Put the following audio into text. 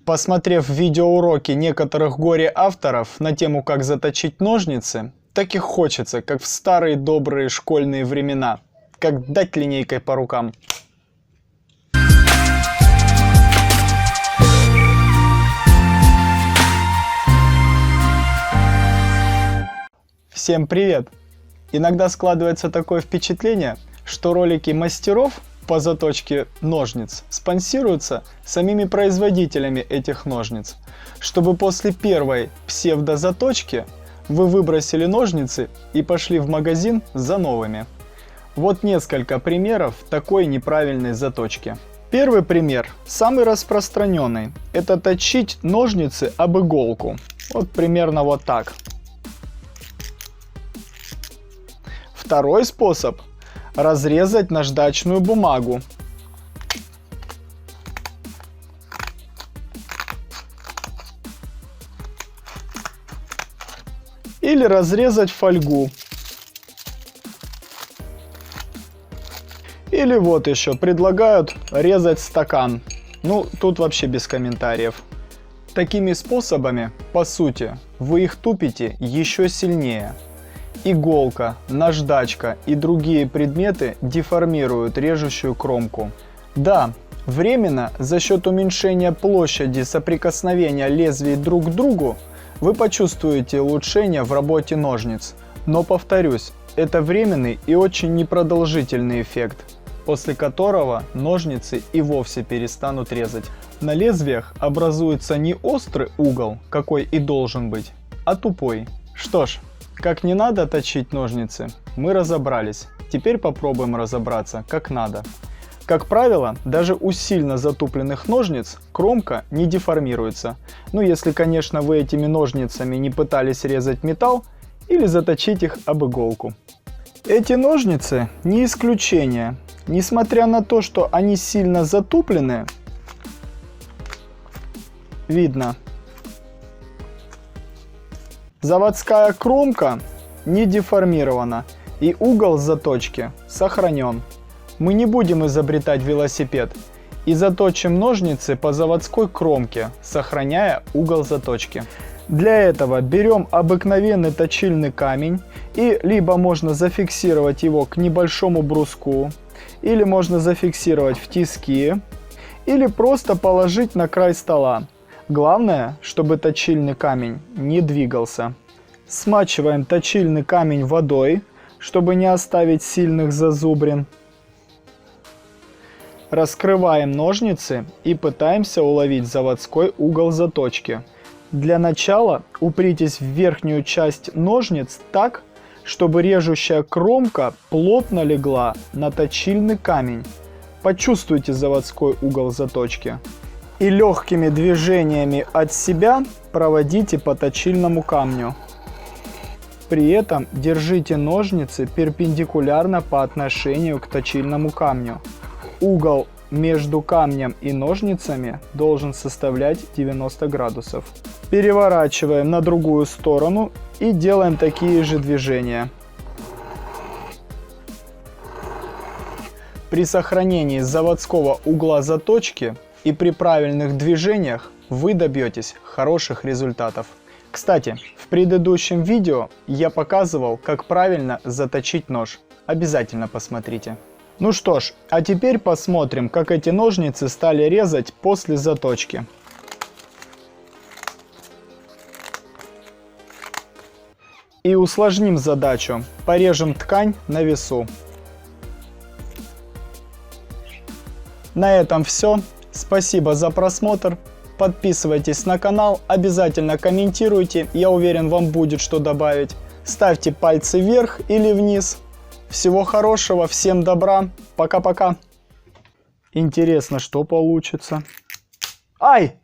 Посмотрев видеоуроки некоторых горе-авторов на тему «Как заточить ножницы», так и хочется, как в старые добрые школьные времена, как дать линейкой по рукам. Всем привет! Иногда складывается такое впечатление, что ролики мастеров по заточке ножниц спонсируются самими производителями этих ножниц, чтобы после первой псевдозаточки вы выбросили ножницы и пошли в магазин за новыми. Вот несколько примеров такой неправильной заточки. Первый пример, самый распространенный, это точить ножницы об иголку. Вот примерно вот так. Второй способ – разрезать наждачную бумагу. Или разрезать фольгу. Или вот еще предлагают резать стакан. Ну, тут вообще без комментариев. Такими способами, по сути, вы их тупите еще сильнее. Иголка, наждачка и другие предметы деформируют режущую кромку. Да, временно за счет уменьшения площади соприкосновения лезвий друг к другу вы почувствуете улучшение в работе ножниц. Но повторюсь, это временный и очень непродолжительный эффект, после которого ножницы и вовсе перестанут резать. На лезвиях образуется не острый угол, какой и должен быть, а тупой. Что ж, как не надо точить ножницы, мы разобрались. Теперь попробуем разобраться, как надо. Как правило, даже у сильно затупленных ножниц кромка не деформируется. Ну, если, конечно, вы этими ножницами не пытались резать металл или заточить их об иголку. Эти ножницы не исключение. Несмотря на то, что они сильно затуплены, видно, заводская кромка не деформирована и угол заточки сохранен. Мы не будем изобретать велосипед и заточим ножницы по заводской кромке, сохраняя угол заточки. Для этого берем обыкновенный точильный камень и либо можно зафиксировать его к небольшому бруску, или можно зафиксировать в тиски, или просто положить на край стола. Главное, чтобы точильный камень не двигался. Смачиваем точильный камень водой, чтобы не оставить сильных зазубрин. Раскрываем ножницы и пытаемся уловить заводской угол заточки. Для начала упритесь в верхнюю часть ножниц так, чтобы режущая кромка плотно легла на точильный камень. Почувствуйте заводской угол заточки. И легкими движениями от себя проводите по точильному камню. При этом держите ножницы перпендикулярно по отношению к точильному камню. Угол между камнем и ножницами должен составлять 90 градусов. Переворачиваем на другую сторону и делаем такие же движения. При сохранении заводского угла заточки и при правильных движениях вы добьетесь хороших результатов. Кстати, в предыдущем видео я показывал, как правильно заточить нож. Обязательно посмотрите. Ну что ж, а теперь посмотрим, как эти ножницы стали резать после заточки. И усложним задачу. Порежем ткань на весу. На этом все. Спасибо за просмотр. Подписывайтесь на канал, обязательно комментируйте, я уверен, вам будет что добавить. Ставьте пальцы вверх или вниз. Всего хорошего, всем добра, пока-пока. Интересно, что получится. Ай!